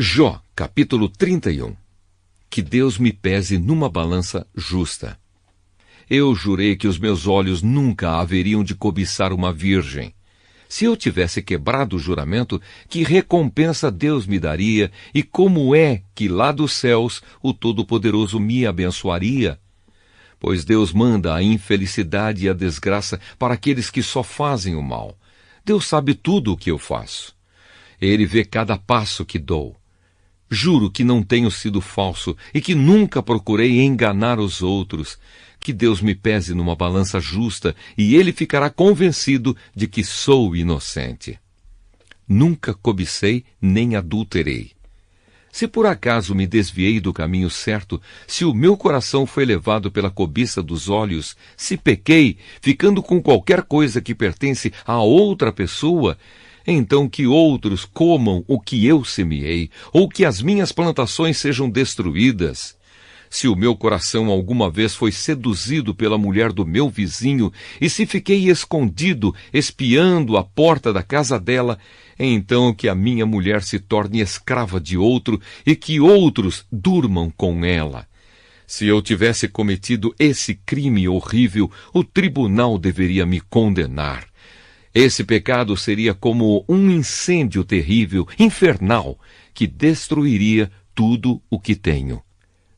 Jó, capítulo 31. Que Deus me pese numa balança justa. Eu jurei que os meus olhos nunca haveriam de cobiçar uma virgem. Se eu tivesse quebrado o juramento, que recompensa Deus me daria, e como é que lá dos céus o Todo-Poderoso me abençoaria? Pois Deus manda a infelicidade e a desgraça para aqueles que só fazem o mal. Deus sabe tudo o que eu faço. Ele vê cada passo que dou. Juro que não tenho sido falso e que nunca procurei enganar os outros. Que Deus me pese numa balança justa e ele ficará convencido de que sou inocente. Nunca cobicei nem adulterei. Se por acaso me desviei do caminho certo, se o meu coração foi levado pela cobiça dos olhos, se pequei, ficando com qualquer coisa que pertence a outra pessoa, então que outros comam o que eu semeei, ou que as minhas plantações sejam destruídas. Se o meu coração alguma vez foi seduzido pela mulher do meu vizinho, e se fiquei escondido, espiando a porta da casa dela, então que a minha mulher se torne escrava de outro, e que outros durmam com ela. Se eu tivesse cometido esse crime horrível, o tribunal deveria me condenar. Esse pecado seria como um incêndio terrível, infernal, que destruiria tudo o que tenho.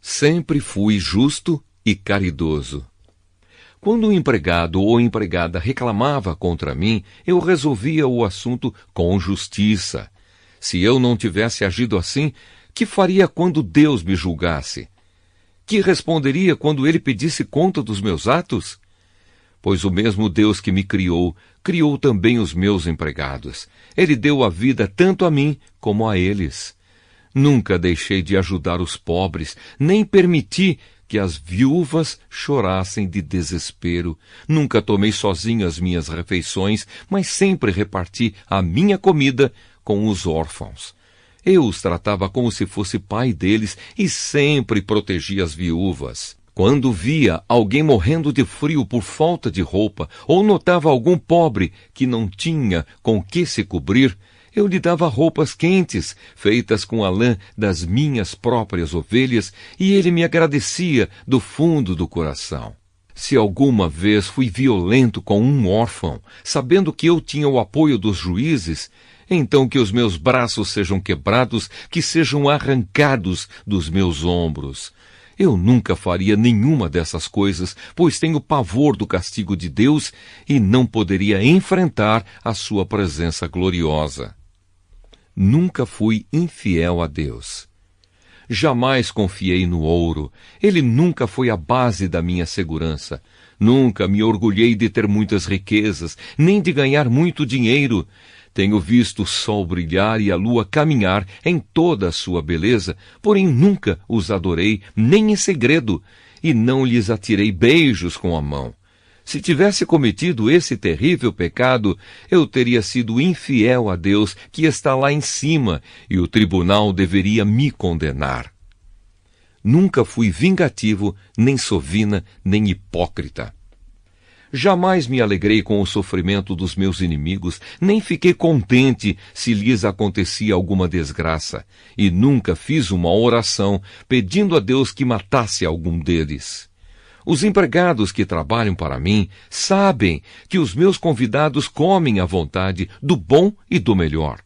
Sempre fui justo e caridoso. Quando o empregado ou empregada reclamava contra mim, eu resolvia o assunto com justiça. Se eu não tivesse agido assim, que faria quando Deus me julgasse? Que responderia quando ele pedisse conta dos meus atos? Pois o mesmo Deus que me criou, criou também os meus empregados. Ele deu a vida tanto a mim como a eles. Nunca deixei de ajudar os pobres, nem permiti que as viúvas chorassem de desespero. Nunca tomei sozinho as minhas refeições, mas sempre reparti a minha comida com os órfãos. Eu os tratava como se fosse pai deles e sempre protegi as viúvas. Quando via alguém morrendo de frio por falta de roupa, ou notava algum pobre que não tinha com que se cobrir, eu lhe dava roupas quentes, feitas com a lã das minhas próprias ovelhas, e ele me agradecia do fundo do coração. Se alguma vez fui violento com um órfão, sabendo que eu tinha o apoio dos juízes, então que os meus braços sejam quebrados, que sejam arrancados dos meus ombros. Eu nunca faria nenhuma dessas coisas, pois tenho pavor do castigo de Deus e não poderia enfrentar a sua presença gloriosa. Nunca fui infiel a Deus. Jamais confiei no ouro. Ele nunca foi a base da minha segurança. Nunca me orgulhei de ter muitas riquezas, nem de ganhar muito dinheiro. Tenho visto o sol brilhar e a lua caminhar em toda a sua beleza, porém nunca os adorei, nem em segredo, e não lhes atirei beijos com a mão. Se tivesse cometido esse terrível pecado, eu teria sido infiel a Deus, que está lá em cima, e o tribunal deveria me condenar. Nunca fui vingativo, nem sovina, nem hipócrita. Jamais me alegrei com o sofrimento dos meus inimigos, nem fiquei contente se lhes acontecia alguma desgraça, e nunca fiz uma oração pedindo a Deus que matasse algum deles. Os empregados que trabalham para mim sabem que os meus convidados comem à vontade do bom e do melhor.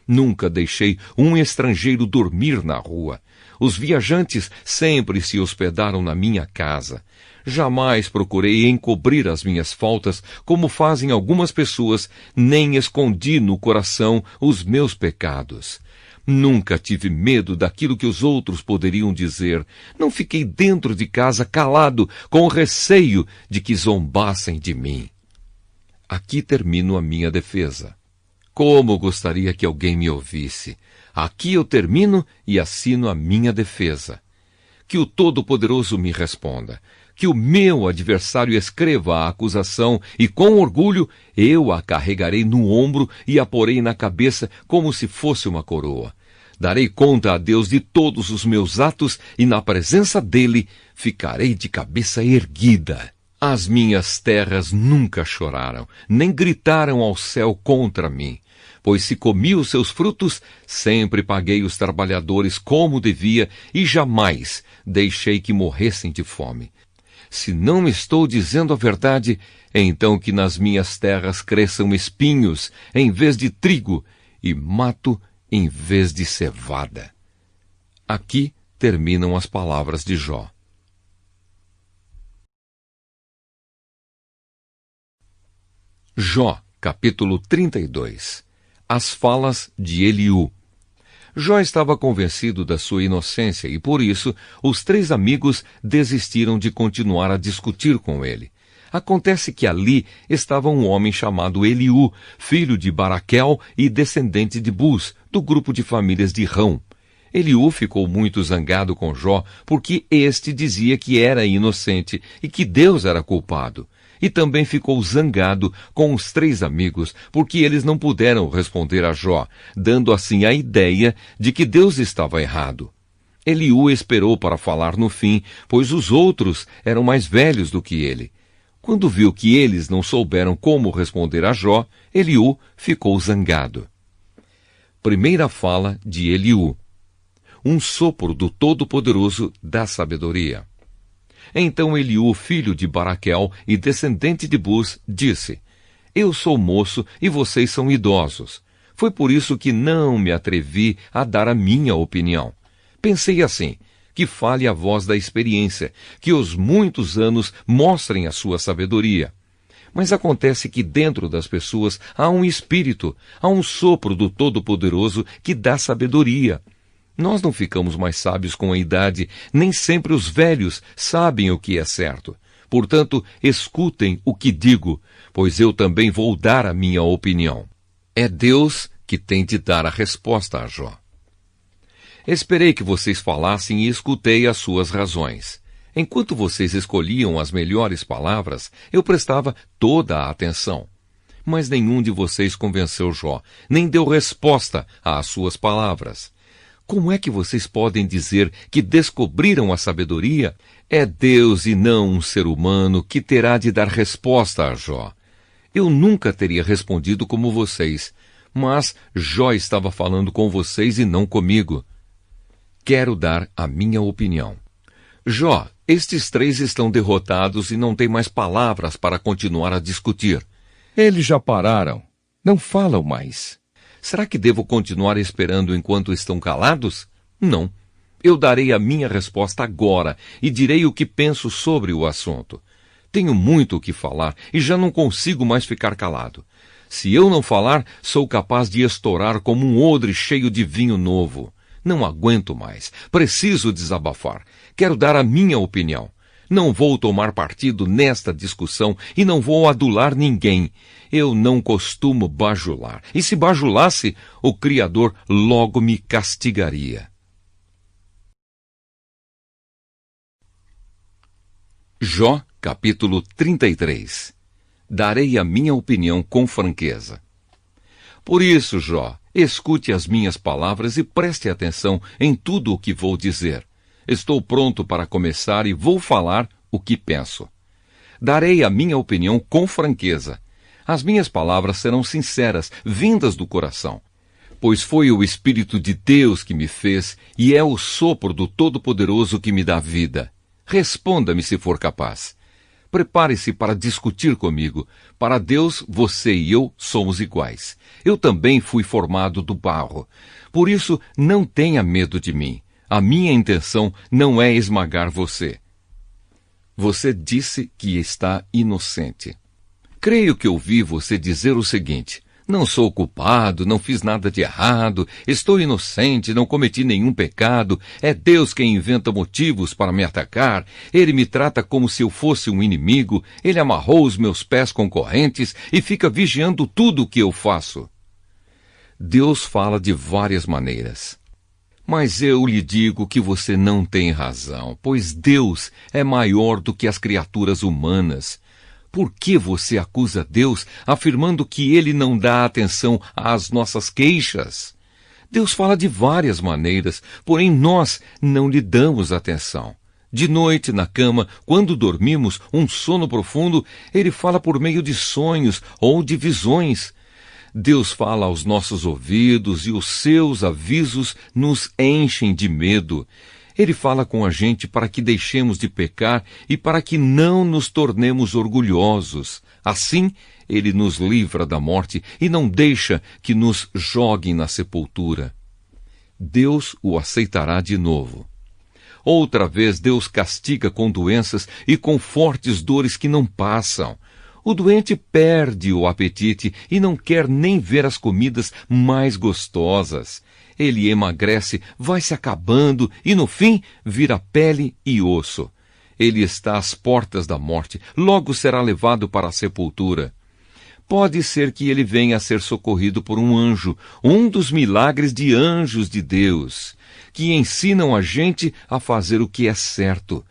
Nunca deixei um estrangeiro dormir na rua. Os viajantes sempre se hospedaram na minha casa. Jamais procurei encobrir as minhas faltas, como fazem algumas pessoas, nem escondi no coração os meus pecados. Nunca tive medo daquilo que os outros poderiam dizer. Não fiquei dentro de casa calado, com receio de que zombassem de mim. Aqui termino a minha defesa. Como gostaria que alguém me ouvisse. Aqui eu termino e assino a minha defesa. Que o Todo-Poderoso me responda. Que o meu adversário escreva a acusação e, com orgulho, eu a carregarei no ombro e a porei na cabeça como se fosse uma coroa. Darei conta a Deus de todos os meus atos e, na presença dele, ficarei de cabeça erguida. As minhas terras nunca choraram, nem gritaram ao céu contra mim. Pois se comi os seus frutos, sempre paguei os trabalhadores como devia e jamais deixei que morressem de fome. Se não estou dizendo a verdade, então que nas minhas terras cresçam espinhos em vez de trigo e mato em vez de cevada. Aqui terminam as palavras de Jó. Jó, capítulo 32. As falas de Eliú. Jó estava convencido da sua inocência e, por isso, os 3 amigos desistiram de continuar a discutir com ele. Acontece que ali estava um homem chamado Eliú, filho de Baraquel e descendente de Bus, do grupo de famílias de Rão. Eliú ficou muito zangado com Jó, porque este dizia que era inocente e que Deus era culpado. E também ficou zangado com os 3 amigos, porque eles não puderam responder a Jó, dando assim a ideia de que Deus estava errado. Eliú esperou para falar no fim, pois os outros eram mais velhos do que ele. Quando viu que eles não souberam como responder a Jó, Eliú ficou zangado. Primeira fala de Eliú. Um sopro do Todo-Poderoso dá sabedoria. Então Eliú, filho de Baraquel e descendente de Bus, disse: Eu sou moço e vocês são idosos. Foi por isso que não me atrevi a dar a minha opinião. Pensei assim: que fale a voz da experiência, que os muitos anos mostrem a sua sabedoria. Mas acontece que dentro das pessoas há um espírito, há um sopro do Todo-Poderoso que dá sabedoria. Nós não ficamos mais sábios com a idade, nem sempre os velhos sabem o que é certo. Portanto, escutem o que digo, pois eu também vou dar a minha opinião. É Deus que tem de dar a resposta a Jó. Esperei que vocês falassem e escutei as suas razões. Enquanto vocês escolhiam as melhores palavras, eu prestava toda a atenção. Mas nenhum de vocês convenceu Jó, nem deu resposta às suas palavras. Como é que vocês podem dizer que descobriram a sabedoria? É Deus e não um ser humano que terá de dar resposta a Jó. Eu nunca teria respondido como vocês, mas Jó estava falando com vocês e não comigo. Quero dar a minha opinião. Jó, estes 3 estão derrotados e não têm mais palavras para continuar a discutir. Eles já pararam. Não falam mais. Será que devo continuar esperando enquanto estão calados? Não. Eu darei a minha resposta agora e direi o que penso sobre o assunto. Tenho muito o que falar e já não consigo mais ficar calado. Se eu não falar, sou capaz de estourar como um odre cheio de vinho novo. Não aguento mais. Preciso desabafar. Quero dar a minha opinião. Não vou tomar partido nesta discussão e não vou adular ninguém. Eu não costumo bajular. E se bajulasse, o Criador logo me castigaria. Jó, capítulo 33. Darei a minha opinião com franqueza. Por isso, Jó, escute as minhas palavras e preste atenção em tudo o que vou dizer. Estou pronto para começar e vou falar o que penso. Darei a minha opinião com franqueza. As minhas palavras serão sinceras, vindas do coração. Pois foi o Espírito de Deus que me fez e é o sopro do Todo-Poderoso que me dá vida. Responda-me se for capaz. Prepare-se para discutir comigo. Para Deus, você e eu somos iguais. Eu também fui formado do barro. Por isso, não tenha medo de mim. A minha intenção não é esmagar você. Você disse que está inocente. Creio que ouvi você dizer o seguinte: não sou culpado, não fiz nada de errado, estou inocente, não cometi nenhum pecado, é Deus quem inventa motivos para me atacar, Ele me trata como se eu fosse um inimigo, Ele amarrou os meus pés com correntes e fica vigiando tudo o que eu faço. Deus fala de várias maneiras. Mas eu lhe digo que você não tem razão, pois Deus é maior do que as criaturas humanas. Por que você acusa Deus afirmando que Ele não dá atenção às nossas queixas? Deus fala de várias maneiras, porém nós não lhe damos atenção. De noite, na cama, quando dormimos um sono profundo, Ele fala por meio de sonhos ou de visões. Deus fala aos nossos ouvidos e os seus avisos nos enchem de medo. Ele fala com a gente para que deixemos de pecar e para que não nos tornemos orgulhosos. Assim, ele nos livra da morte e não deixa que nos joguem na sepultura. Deus o aceitará de novo. Outra vez Deus castiga com doenças e com fortes dores que não passam. O doente perde o apetite e não quer nem ver as comidas mais gostosas. Ele emagrece, vai se acabando e, no fim, vira pele e osso. Ele está às portas da morte, logo será levado para a sepultura. Pode ser que ele venha a ser socorrido por um anjo, um dos milagres de anjos de Deus, que ensinam a gente a fazer o que é certo.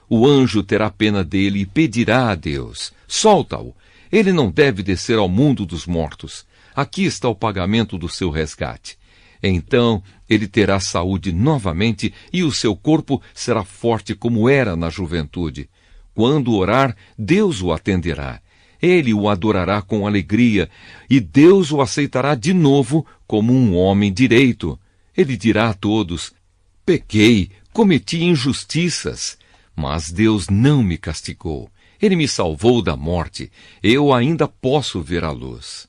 O anjo terá pena dele e pedirá a Deus: solta-o, ele não deve descer ao mundo dos mortos. Aqui está o pagamento do seu resgate. Então ele terá saúde novamente e o seu corpo será forte como era na juventude. Quando orar, Deus o atenderá. Ele o adorará com alegria e Deus o aceitará de novo como um homem direito. Ele dirá a todos: pequei, cometi injustiças, mas Deus não me castigou. Ele me salvou da morte. Eu ainda posso ver a luz.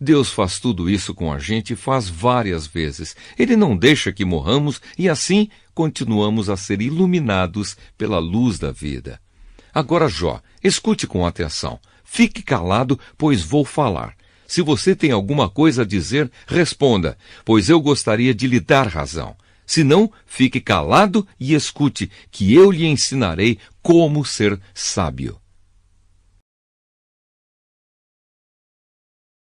Deus faz tudo isso com a gente e faz várias vezes. Ele não deixa que morramos e assim continuamos a ser iluminados pela luz da vida. Agora, Jó, escute com atenção. Fique calado, pois vou falar. Se você tem alguma coisa a dizer, responda, pois eu gostaria de lhe dar razão. Se não, fique calado e escute, que eu lhe ensinarei como ser sábio.